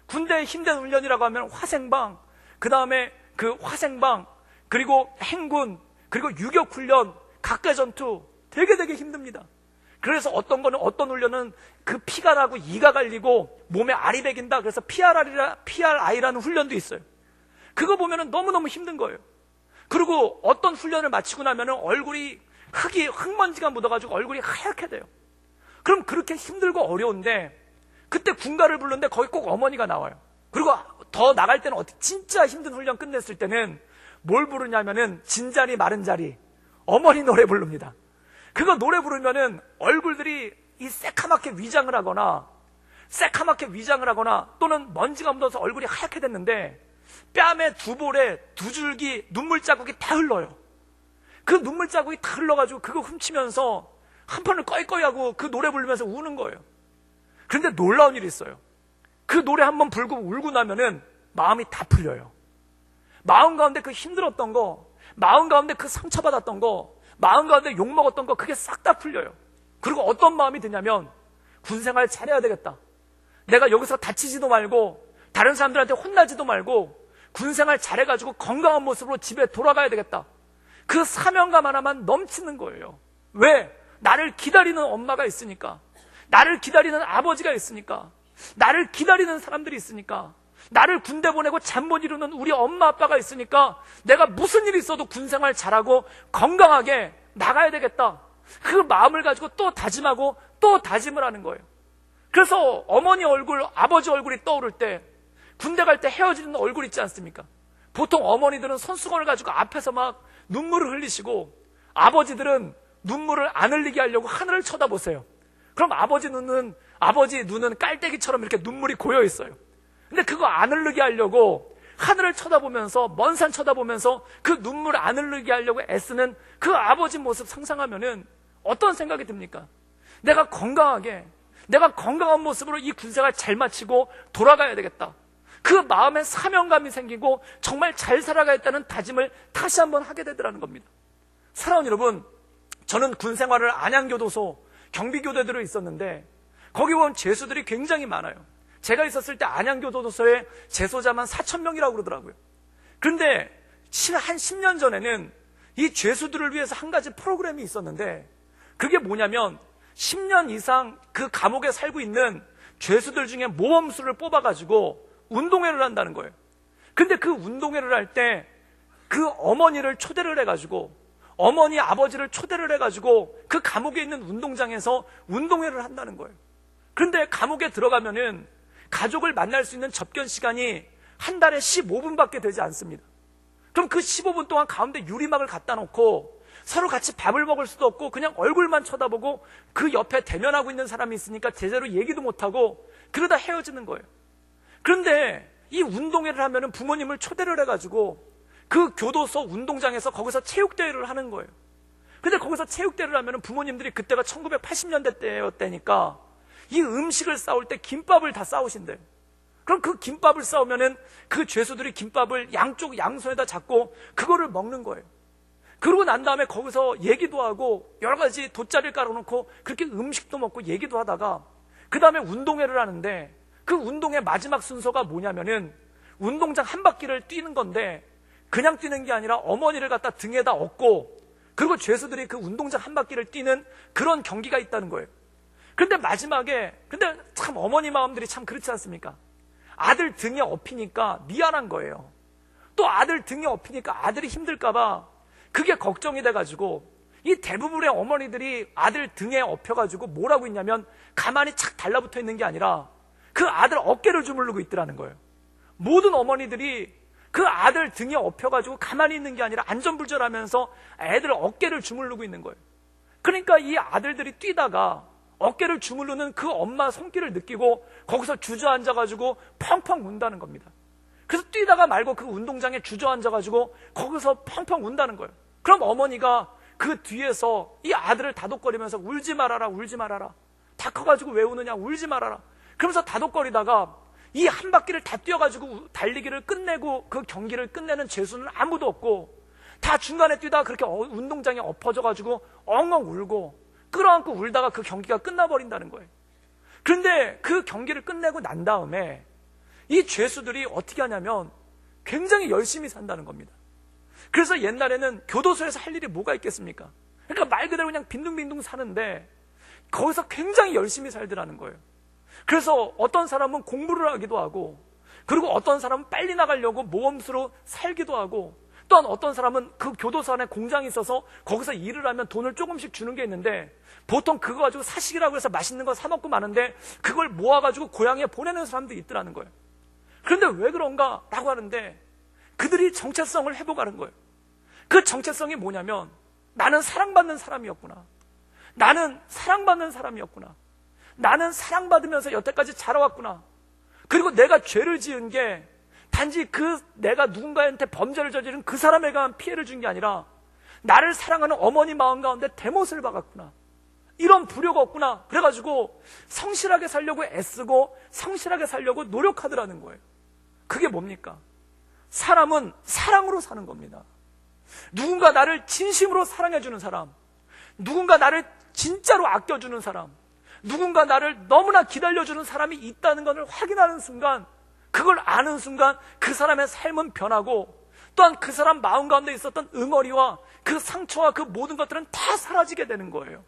군대의 힘든 훈련이라고 하면 화생방, 그 다음에 그 화생방, 그리고 행군, 그리고 유격훈련, 각계전투 되게 힘듭니다. 그래서 어떤 거는 어떤 훈련은 그 피가 나고 이가 갈리고 몸에 알이 배긴다. 그래서 PRI라는 훈련도 있어요. 그거 보면은 너무너무 힘든 거예요. 그리고 어떤 훈련을 마치고 나면은 얼굴이 흙먼지가 묻어가지고 얼굴이 하얗게 돼요. 그럼 그렇게 힘들고 어려운데 그때 군가를 부르는데 거기 꼭 어머니가 나와요. 그리고 더 나갈 때는 진짜 힘든 훈련 끝냈을 때는 뭘 부르냐면은 진자리 마른 자리 어머니 노래 부릅니다. 그거 노래 부르면은 얼굴들이 이 새카맣게 위장을 하거나 또는 먼지가 묻어서 얼굴이 하얗게 됐는데 뺨에 두 볼에 두 줄기 눈물 자국이 다 흘러요. 그 눈물 자국이 다 흘러가지고 그거 훔치면서 한편을 꺼이꺼이 하고 그 노래 부르면서 우는 거예요. 그런데 놀라운 일이 있어요. 그 노래 한번 불고 울고 나면은 마음이 다 풀려요. 마음 가운데 그 힘들었던 거, 마음 가운데 그 상처받았던 거, 마음 가운데 욕먹었던 거 그게 싹 다 풀려요. 그리고 어떤 마음이 드냐면 군생활 잘해야 되겠다. 내가 여기서 다치지도 말고 다른 사람들한테 혼나지도 말고 군생활 잘해가지고 건강한 모습으로 집에 돌아가야 되겠다. 그 사명감 하나만 넘치는 거예요. 왜? 나를 기다리는 엄마가 있으니까, 나를 기다리는 아버지가 있으니까, 나를 기다리는 사람들이 있으니까, 나를 군대 보내고 잠 못 이루는 우리 엄마 아빠가 있으니까 내가 무슨 일이 있어도 군생활 잘하고 건강하게 나가야 되겠다. 그 마음을 가지고 또 다짐하고 또 다짐을 하는 거예요. 그래서 어머니 얼굴, 아버지 얼굴이 떠오를 때, 군대 갈 때 헤어지는 얼굴 있지 않습니까? 보통 어머니들은 손수건을 가지고 앞에서 막 눈물을 흘리시고, 아버지들은 눈물을 안 흘리게 하려고 하늘을 쳐다보세요. 그럼 아버지 눈은 깔때기처럼 이렇게 눈물이 고여 있어요. 근데 그거 안 흐르게 하려고 하늘을 쳐다보면서, 먼 산 쳐다보면서 그 눈물 안 흐르게 하려고 애쓰는 그 아버지 모습 상상하면은 어떤 생각이 듭니까? 내가 건강한 모습으로 이 군생활 잘 마치고 돌아가야 되겠다. 그 마음에 사명감이 생기고 정말 잘 살아가겠다는 다짐을 다시 한번 하게 되더라는 겁니다. 사랑하는 여러분, 저는 군생활을 안양교도소 경비교대들로 있었는데 거기 보면 죄수들이 굉장히 많아요. 제가 있었을 때 안양교도소에 재소자만 4,000명이라고 그러더라고요. 그런데 한 10년 전에는 이 죄수들을 위해서 한 가지 프로그램이 있었는데, 그게 뭐냐면 10년 이상 그 감옥에 살고 있는 죄수들 중에 모범수를 뽑아가지고 운동회를 한다는 거예요. 근데 그 운동회를 할 때 그 어머니를 초대를 해가지고, 어머니 아버지를 초대를 해가지고 그 감옥에 있는 운동장에서 운동회를 한다는 거예요. 그런데 감옥에 들어가면은 가족을 만날 수 있는 접견 시간이 한 달에 15분밖에 되지 않습니다. 그럼 그 15분 동안 가운데 유리막을 갖다 놓고 서로 같이 밥을 먹을 수도 없고 그냥 얼굴만 쳐다보고 그 옆에 대면하고 있는 사람이 있으니까 제대로 얘기도 못하고 그러다 헤어지는 거예요. 그런데 이 운동회를 하면은 부모님을 초대를 해가지고 그 교도소 운동장에서 거기서 체육대회를 하는 거예요. 근데 거기서 체육대회를 하면은 부모님들이, 그때가 1980년대 때였다니까, 이 음식을 싸울 때 김밥을 다 싸우신대요. 그럼 그 김밥을 싸우면은 그 죄수들이 김밥을 양쪽 양손에다 잡고 그거를 먹는 거예요. 그러고 난 다음에 거기서 얘기도 하고 여러 가지 돗자리를 깔아놓고 그렇게 음식도 먹고 얘기도 하다가 그 다음에 운동회를 하는데, 그 운동회 마지막 순서가 뭐냐면은 운동장 한 바퀴를 뛰는 건데, 그냥 뛰는 게 아니라 어머니를 갖다 등에다 업고, 그리고 죄수들이 그 운동장 한 바퀴를 뛰는 그런 경기가 있다는 거예요. 근데 마지막에, 근데 참 어머니 마음들이 참 그렇지 않습니까? 아들 등에 업히니까 미안한 거예요. 또 아들 등에 업히니까 아들이 힘들까봐 그게 걱정이 돼가지고, 이 대부분의 어머니들이 아들 등에 업혀가지고 뭐라고 있냐면 가만히 착 달라붙어 있는 게 아니라 그 아들 어깨를 주무르고 있더라는 거예요. 모든 어머니들이 그 아들 등에 업혀가지고 가만히 있는 게 아니라 안전불절하면서 애들 어깨를 주무르고 있는 거예요. 그러니까 이 아들들이 뛰다가 어깨를 주무르는 그 엄마 손길을 느끼고 거기서 주저앉아가지고 펑펑 운다는 겁니다. 그래서 뛰다가 말고 그 운동장에 주저앉아가지고 거기서 펑펑 운다는 거예요. 그럼 어머니가 그 뒤에서 이 아들을 다독거리면서 울지 말아라, 울지 말아라. 다 커가지고 왜 우느냐, 울지 말아라. 그러면서 다독거리다가 이 한 바퀴를 다 뛰어가지고 달리기를 끝내고 그 경기를 끝내는 죄수는 아무도 없고, 다 중간에 뛰다가 그렇게 운동장에 엎어져가지고 엉엉 울고 끌어안고 울다가 그 경기가 끝나버린다는 거예요. 그런데 그 경기를 끝내고 난 다음에 이 죄수들이 어떻게 하냐면 굉장히 열심히 산다는 겁니다. 그래서 옛날에는 교도소에서 할 일이 뭐가 있겠습니까? 그러니까 말 그대로 그냥 빈둥빈둥 사는데 거기서 굉장히 열심히 살더라는 거예요. 그래서 어떤 사람은 공부를 하기도 하고, 그리고 어떤 사람은 빨리 나가려고 모험수로 살기도 하고, 또한 어떤 사람은 그 교도소 안에 공장이 있어서 거기서 일을 하면 돈을 조금씩 주는 게 있는데, 보통 그거 가지고 사식이라고 해서 맛있는 거 사 먹고 마는데 그걸 모아가지고 고향에 보내는 사람들이 있더라는 거예요. 그런데 왜 그런가 라고 하는데, 그들이 정체성을 회복하는 거예요. 그 정체성이 뭐냐면, 나는 사랑받는 사람이었구나. 나는 사랑받는 사람이었구나. 나는 사랑받으면서 여태까지 자라왔구나. 그리고 내가 죄를 지은 게 단지 내가 누군가한테 범죄를 저지른 그 사람에 관한 피해를 준 게 아니라 나를 사랑하는 어머니 마음 가운데 대못을 박았구나. 이런 불효가 없구나. 그래가지고 성실하게 살려고 애쓰고 성실하게 살려고 노력하더라는 거예요. 그게 뭡니까? 사람은 사랑으로 사는 겁니다. 누군가 나를 진심으로 사랑해주는 사람, 누군가 나를 진짜로 아껴주는 사람, 누군가 나를 너무나 기다려주는 사람이 있다는 것을 확인하는 순간 그걸 아는 순간 그 사람의 삶은 변하고 또한 그 사람 마음 가운데 있었던 응어리와 그 상처와 그 모든 것들은 다 사라지게 되는 거예요.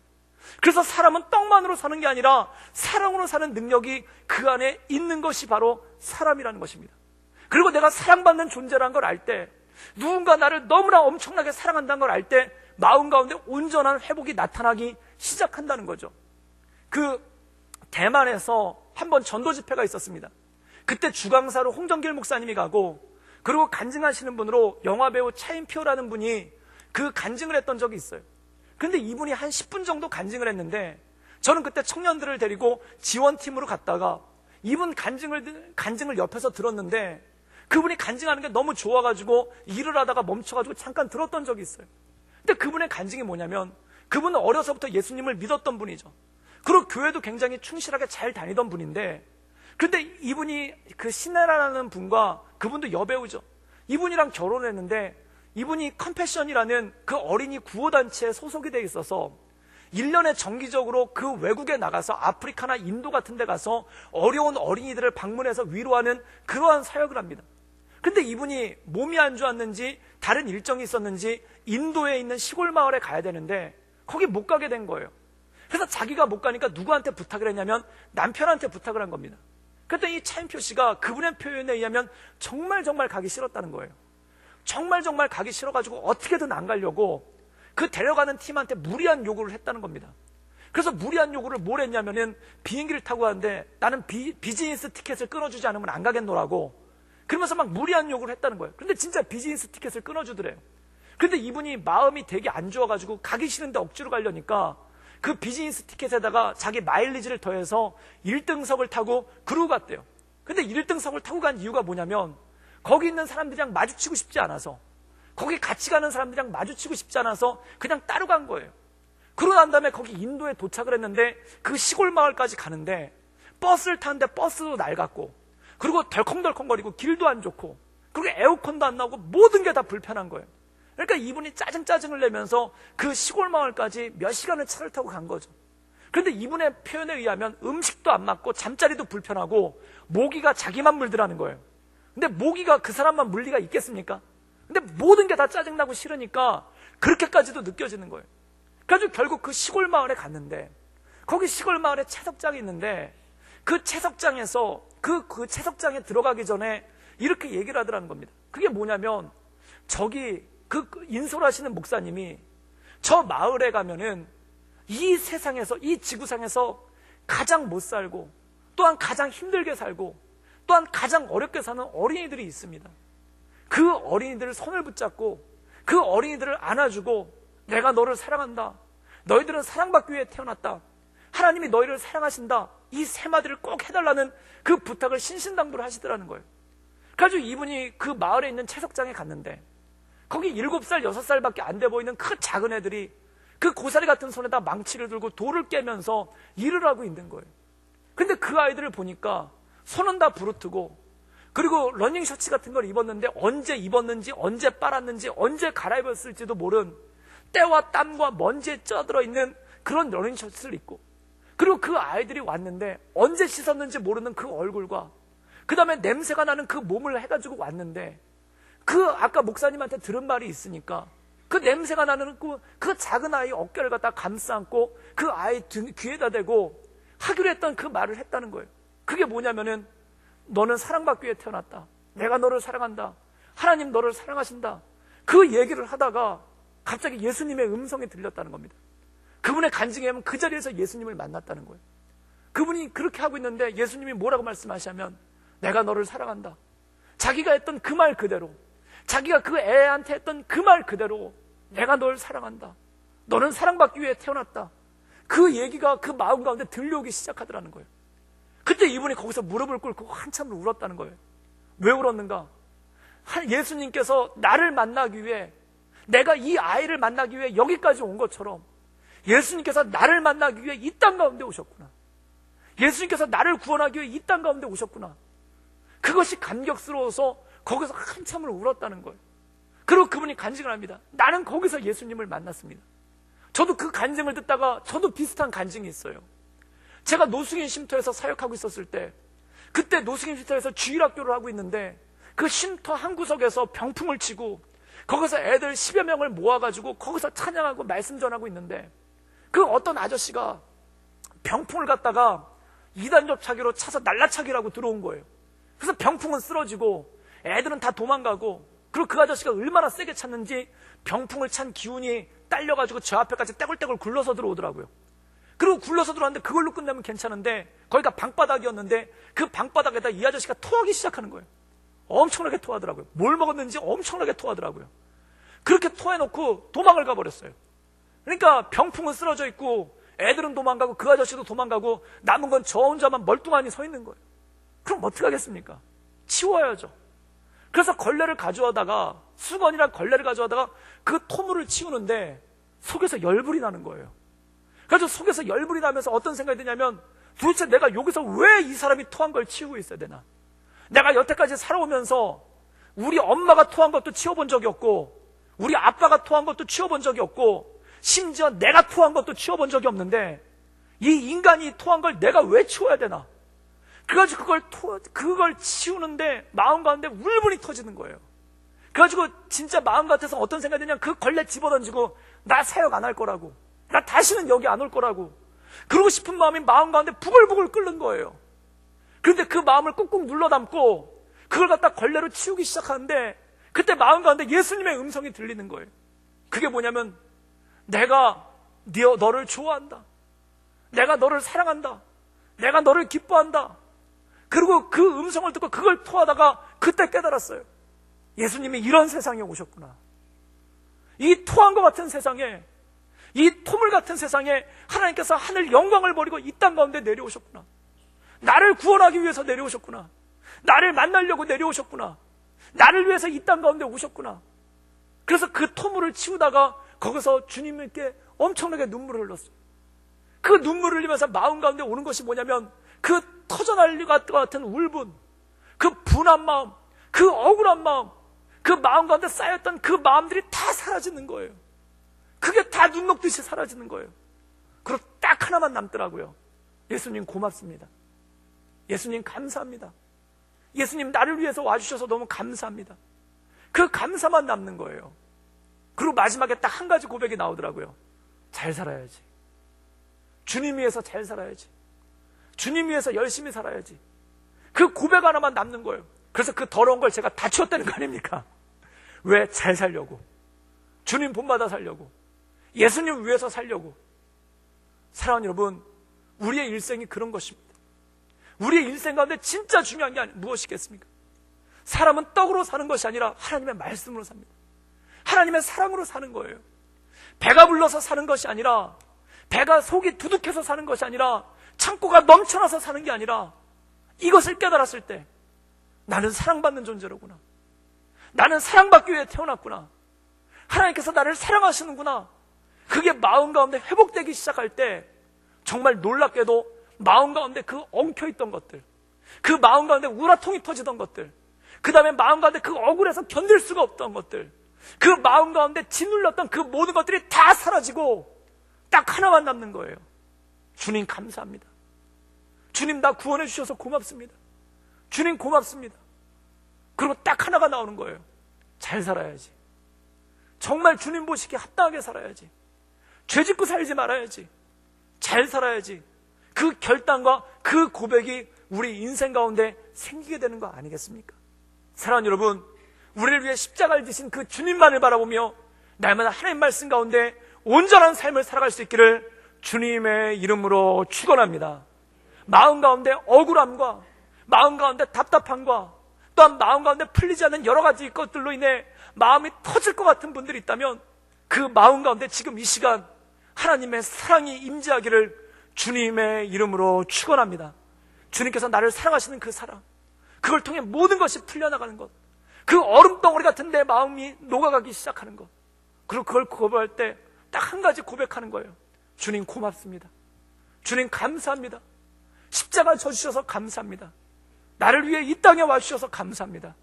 그래서 사람은 떡만으로 사는 게 아니라 사랑으로 사는 능력이 그 안에 있는 것이 바로 사람이라는 것입니다. 그리고 내가 사랑받는 존재라는 걸 알 때, 누군가 나를 너무나 엄청나게 사랑한다는 걸 알 때 마음 가운데 온전한 회복이 나타나기 시작한다는 거죠. 그 대만에서 한번 전도 집회가 있었습니다. 그때 주강사로 홍정길 목사님이 가고, 그리고 간증하시는 분으로 영화배우 차인표라는 분이 그 간증을 했던 적이 있어요. 그런데 이분이 한 10분 정도 간증을 했는데, 저는 그때 청년들을 데리고 지원팀으로 갔다가 이분 간증을 옆에서 들었는데, 그분이 간증하는 게 너무 좋아가지고 일을 하다가 멈춰가지고 잠깐 들었던 적이 있어요. 근데 그분의 간증이 뭐냐면, 그분은 어려서부터 예수님을 믿었던 분이죠. 그리고 교회도 굉장히 충실하게 잘 다니던 분인데, 그런데 이분이 그 신혜라는 분과, 그분도 여배우죠. 이분이랑 결혼을 했는데, 이분이 컴패션이라는 그 어린이 구호단체에 소속이 돼 있어서 1년에 정기적으로 그 외국에 나가서 아프리카나 인도 같은 데 가서 어려운 어린이들을 방문해서 위로하는 그러한 사역을 합니다. 근데 이분이 몸이 안 좋았는지 다른 일정이 있었는지 인도에 있는 시골 마을에 가야 되는데 거기 못 가게 된 거예요. 그래서 자기가 못 가니까 누구한테 부탁을 했냐면 남편한테 부탁을 한 겁니다. 그때 이 차인표 씨가 그분의 표현에 의하면 정말 가기 싫었다는 거예요. 정말 가기 싫어가지고 어떻게든 안 가려고 그 데려가는 팀한테 무리한 요구를 했다는 겁니다. 그래서 무리한 요구를 뭘 했냐면은 비행기를 타고 가는데 나는 비즈니스 티켓을 끊어주지 않으면 안 가겠노라고, 그러면서 막 무리한 요구를 했다는 거예요. 근데 진짜 비즈니스 티켓을 끊어주더래요. 근데 이분이 마음이 되게 안 좋아가지고 가기 싫은데 억지로 가려니까 그 비즈니스 티켓에다가 자기 마일리지를 더해서 1등석을 타고 그러고 갔대요. 근데 1등석을 타고 간 이유가 뭐냐면, 거기 있는 사람들이랑 마주치고 싶지 않아서, 거기 같이 가는 사람들이랑 마주치고 싶지 않아서 그냥 따로 간 거예요. 그러고 난 다음에 거기 인도에 도착을 했는데, 그 시골 마을까지 가는데 버스를 타는데 버스도 낡았고, 그리고 덜컹덜컹거리고 길도 안 좋고, 그리고 에어컨도 안 나오고 모든 게 다 불편한 거예요. 그러니까 이분이 짜증을 내면서 그 시골 마을까지 몇 시간을 차를 타고 간 거죠. 그런데 이분의 표현에 의하면 음식도 안 맞고 잠자리도 불편하고 모기가 자기만 물더라는 거예요. 근데 모기가 그 사람만 물 리가 있겠습니까? 근데 모든 게 다 짜증나고 싫으니까 그렇게까지도 느껴지는 거예요. 그래서 결국 그 시골 마을에 갔는데, 거기 시골 마을에 채석장이 있는데, 그 채석장에서 그 채석장에 들어가기 전에 이렇게 얘기를 하더라는 겁니다. 그게 뭐냐면, 저기 그 인솔하시는 목사님이 저 마을에 가면은 이 세상에서, 이 지구상에서 가장 못 살고 또한 가장 힘들게 살고 또한 가장 어렵게 사는 어린이들이 있습니다. 그 어린이들을 손을 붙잡고 그 어린이들을 안아주고, 내가 너를 사랑한다, 너희들은 사랑받기 위해 태어났다, 하나님이 너희를 사랑하신다, 이 세 마디를 꼭 해달라는 그 부탁을 신신당부를 하시더라는 거예요. 그래서 이분이 그 마을에 있는 채석장에 갔는데, 거기 7살, 6살밖에 안 돼 보이는 그 작은 애들이 그 고사리 같은 손에다 망치를 들고 돌을 깨면서 일을 하고 있는 거예요. 근데 그 아이들을 보니까 손은 다 부르트고, 그리고 러닝 셔츠 같은 걸 입었는데 언제 입었는지, 언제 빨았는지, 언제 갈아입었을지도 모른 때와 땀과 먼지에 쪄들어 있는 그런 러닝 셔츠를 입고, 그리고 그 아이들이 왔는데 언제 씻었는지 모르는 그 얼굴과 그 다음에 냄새가 나는 그 몸을 해가지고 왔는데, 그 아까 목사님한테 들은 말이 있으니까 그 냄새가 나는 그 작은 아이 어깨를 갖다 감싸 안고 그 아이 귀에다 대고 하기로 했던 그 말을 했다는 거예요. 그게 뭐냐면은, 너는 사랑받기 위해 태어났다, 내가 너를 사랑한다, 하나님 너를 사랑하신다, 그 얘기를 하다가 갑자기 예수님의 음성이 들렸다는 겁니다. 그분의 간증에 하면 그 자리에서 예수님을 만났다는 거예요. 그분이 그렇게 하고 있는데 예수님이 뭐라고 말씀하시냐면, 내가 너를 사랑한다, 자기가 했던 그 말 그대로, 자기가 그 애한테 했던 그 말 그대로 내가 널 사랑한다, 너는 사랑받기 위해 태어났다, 그 얘기가 그 마음 가운데 들려오기 시작하더라는 거예요. 그때 이분이 거기서 무릎을 꿇고 한참을 울었다는 거예요. 왜 울었는가? 예수님께서 나를 만나기 위해, 내가 이 아이를 만나기 위해 여기까지 온 것처럼 예수님께서 나를 만나기 위해 이 땅 가운데 오셨구나, 예수님께서 나를 구원하기 위해 이 땅 가운데 오셨구나, 그것이 감격스러워서 거기서 한참을 울었다는 거예요. 그리고 그분이 간증을 합니다. 나는 거기서 예수님을 만났습니다. 저도 그 간증을 듣다가 저도 비슷한 간증이 있어요. 제가 노숙인 쉼터에서 사역하고 있었을 때 그때 노승일 쉼터에서 주일학교를 하고 있는데 그 쉼터 한 구석에서 병풍을 치고 거기서 애들 10여 명을 모아가지고 거기서 찬양하고 말씀 전하고 있는데 그 어떤 아저씨가 병풍을 갖다가 2단 접차기로 차서 날라차기라고 들어온 거예요. 그래서 병풍은 쓰러지고 애들은 다 도망가고, 그리고 그 아저씨가 얼마나 세게 찼는지 병풍을 찬 기운이 딸려가지고 저 앞에까지 떼굴떼굴 굴러서 들어오더라고요. 그리고 굴러서 들어왔는데 그걸로 끝내면 괜찮은데 거기가 방바닥이었는데 그 방바닥에다 이 아저씨가 토하기 시작하는 거예요. 엄청나게 토하더라고요. 뭘 먹었는지 엄청나게 토하더라고요. 그렇게 토해놓고 도망을 가버렸어요. 그러니까 병풍은 쓰러져 있고 애들은 도망가고 그 아저씨도 도망가고 남은 건 저 혼자만 멀뚱하니 서 있는 거예요. 그럼 어떻게 하겠습니까? 치워야죠. 그래서 걸레를 가져다가, 수건이랑 걸레를 가져다가 그 토물을 치우는데 속에서 열불이 나는 거예요. 그래서 속에서 열불이 나면서 어떤 생각이 드냐면, 도대체 내가 여기서 왜 이 사람이 토한 걸 치우고 있어야 되나? 내가 여태까지 살아오면서 우리 엄마가 토한 것도 치워본 적이 없고, 우리 아빠가 토한 것도 치워본 적이 없고, 심지어 내가 토한 것도 치워본 적이 없는데 이 인간이 토한 걸 내가 왜 치워야 되나? 그래가지고 그걸 치우는데 마음 가운데 울분이 터지는 거예요. 그래가지고 진짜 마음 같아서 어떤 생각이 드냐면 그 걸레 집어던지고 나 사역 안 할 거라고, 나 다시는 여기 안 올 거라고 그러고 싶은 마음이 마음 가운데 부글부글 끓는 거예요. 그런데 그 마음을 꾹꾹 눌러 담고 그걸 갖다 걸레로 치우기 시작하는데 그때 마음 가운데 예수님의 음성이 들리는 거예요. 그게 뭐냐면, 내가 너를 좋아한다, 내가 너를 사랑한다, 내가 너를 기뻐한다. 그리고 그 음성을 듣고 그걸 토하다가 그때 깨달았어요. 예수님이 이런 세상에 오셨구나. 이 토한 것 같은 세상에, 이 토물 같은 세상에 하나님께서 하늘 영광을 버리고 이 땅 가운데 내려오셨구나. 나를 구원하기 위해서 내려오셨구나. 나를 만나려고 내려오셨구나. 나를 위해서 이 땅 가운데 오셨구나. 그래서 그 토물을 치우다가 거기서 주님께 엄청나게 눈물을 흘렸어요. 그 눈물을 흘리면서 마음 가운데 오는 것이 뭐냐면, 그 터져날 것 같은 울분, 그 분한 마음, 그 억울한 마음, 그 마음 가운데 쌓였던 그 마음들이 다 사라지는 거예요. 그게 다 눈 녹듯이 사라지는 거예요. 그리고 딱 하나만 남더라고요. 예수님 고맙습니다. 예수님 감사합니다. 예수님 나를 위해서 와주셔서 너무 감사합니다. 그 감사만 남는 거예요. 그리고 마지막에 딱 한 가지 고백이 나오더라고요. 잘 살아야지. 주님 위해서 잘 살아야지. 주님 위해서 열심히 살아야지. 그 고백 하나만 남는 거예요. 그래서 그 더러운 걸 제가 다 치웠다는 거 아닙니까? 왜? 잘 살려고. 주님 본받아 살려고. 예수님 위해서 살려고. 사랑하는 여러분, 우리의 일생이 그런 것입니다. 우리의 일생 가운데 진짜 중요한 게 무엇이겠습니까? 사람은 떡으로 사는 것이 아니라 하나님의 말씀으로 삽니다. 하나님의 사랑으로 사는 거예요. 배가 불러서 사는 것이 아니라, 배가 속이 두둑해서 사는 것이 아니라, 창고가 넘쳐나서 사는 게 아니라, 이것을 깨달았을 때 나는 사랑받는 존재로구나. 나는 사랑받기 위해 태어났구나. 하나님께서 나를 사랑하시는구나. 그게 마음 가운데 회복되기 시작할 때 정말 놀랍게도 마음 가운데 그 엉켜있던 것들, 그 마음 가운데 우라통이 터지던 것들, 그 다음에 마음 가운데 그 억울해서 견딜 수가 없던 것들, 그 마음 가운데 짓눌렸던 그 모든 것들이 다 사라지고 딱 하나만 남는 거예요. 주님 감사합니다. 주님 나 구원해 주셔서 고맙습니다. 주님 고맙습니다. 그리고 딱 하나가 나오는 거예요. 잘 살아야지. 정말 주님 보시기에 합당하게 살아야지. 죄 짓고 살지 말아야지. 잘 살아야지. 그 결단과 그 고백이 우리 인생 가운데 생기게 되는 거 아니겠습니까? 사랑하는 여러분, 우리를 위해 십자가를 지신 그 주님만을 바라보며 날마다 하나님 말씀 가운데 온전한 삶을 살아갈 수 있기를 주님의 이름으로 축원합니다. 마음 가운데 억울함과 마음 가운데 답답함과 또한 마음 가운데 풀리지 않는 여러 가지 것들로 인해 마음이 터질 것 같은 분들이 있다면 그 마음 가운데 지금 이 시간 하나님의 사랑이 임재하기를 주님의 이름으로 축원합니다. 주님께서 나를 사랑하시는 그 사랑, 그걸 통해 모든 것이 풀려나가는 것, 그 얼음덩어리 같은 내 마음이 녹아가기 시작하는 것, 그리고 그걸 고백할 때 딱 한 가지 고백하는 거예요. 주님 고맙습니다. 주님 감사합니다. 십자가 져주셔서 감사합니다. 나를 위해 이 땅에 와주셔서 감사합니다.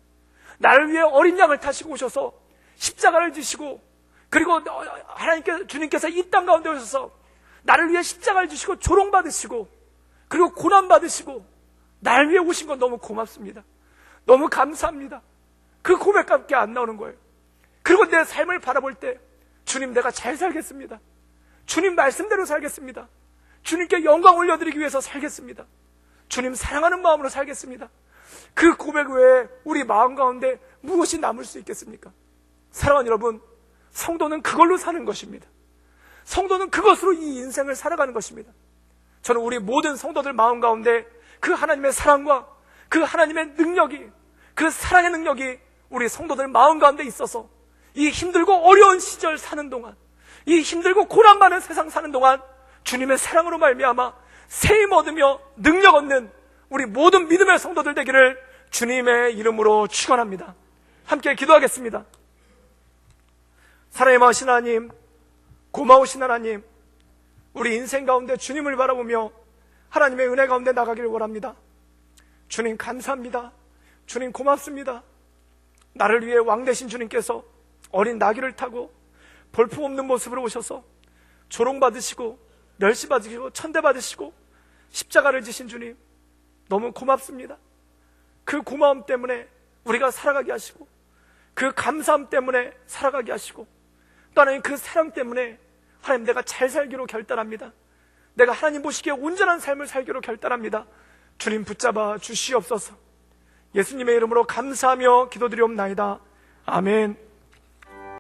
나를 위해 어린 양을 타시고 오셔서 십자가를 지시고, 그리고 주님께서 이 땅 가운데 오셔서 나를 위해 십자가를 지시고 조롱받으시고, 그리고 고난받으시고 날 위해 오신 건 너무 고맙습니다. 너무 감사합니다. 그 고백밖에 안 나오는 거예요. 그리고 내 삶을 바라볼 때 주님, 내가 잘 살겠습니다. 주님 말씀대로 살겠습니다. 주님께 영광 올려드리기 위해서 살겠습니다. 주님 사랑하는 마음으로 살겠습니다. 그 고백 외에 우리 마음 가운데 무엇이 남을 수 있겠습니까? 사랑하는 여러분, 성도는 그걸로 사는 것입니다. 성도는 그것으로 이 인생을 살아가는 것입니다. 저는 우리 모든 성도들 마음 가운데 그 하나님의 사랑과 그 하나님의 능력이, 그 사랑의 능력이 우리 성도들 마음 가운데 있어서 이 힘들고 어려운 시절 사는 동안, 이 힘들고 고난 많은 세상 사는 동안 주님의 사랑으로 말미암아 세임 얻으며 능력 얻는 우리 모든 믿음의 성도들 되기를 주님의 이름으로 축원합니다. 함께 기도하겠습니다. 사랑의 마으신 하나님, 고마우신 하나님, 우리 인생 가운데 주님을 바라보며 하나님의 은혜 가운데 나가기를 원합니다. 주님 감사합니다. 주님 고맙습니다. 나를 위해 왕 되신 주님께서 어린 나귀를 타고 볼품없는 모습으로 오셔서 조롱받으시고 멸시받으시고 천대받으시고 십자가를 지신 주님, 너무 고맙습니다. 그 고마움 때문에 우리가 살아가게 하시고, 그 감사함 때문에 살아가게 하시고, 또 하나님 그 사랑 때문에 하나님, 내가 잘 살기로 결단합니다. 내가 하나님 보시기에 온전한 삶을 살기로 결단합니다. 주님 붙잡아 주시옵소서. 예수님의 이름으로 감사하며 기도드리옵나이다. 아멘.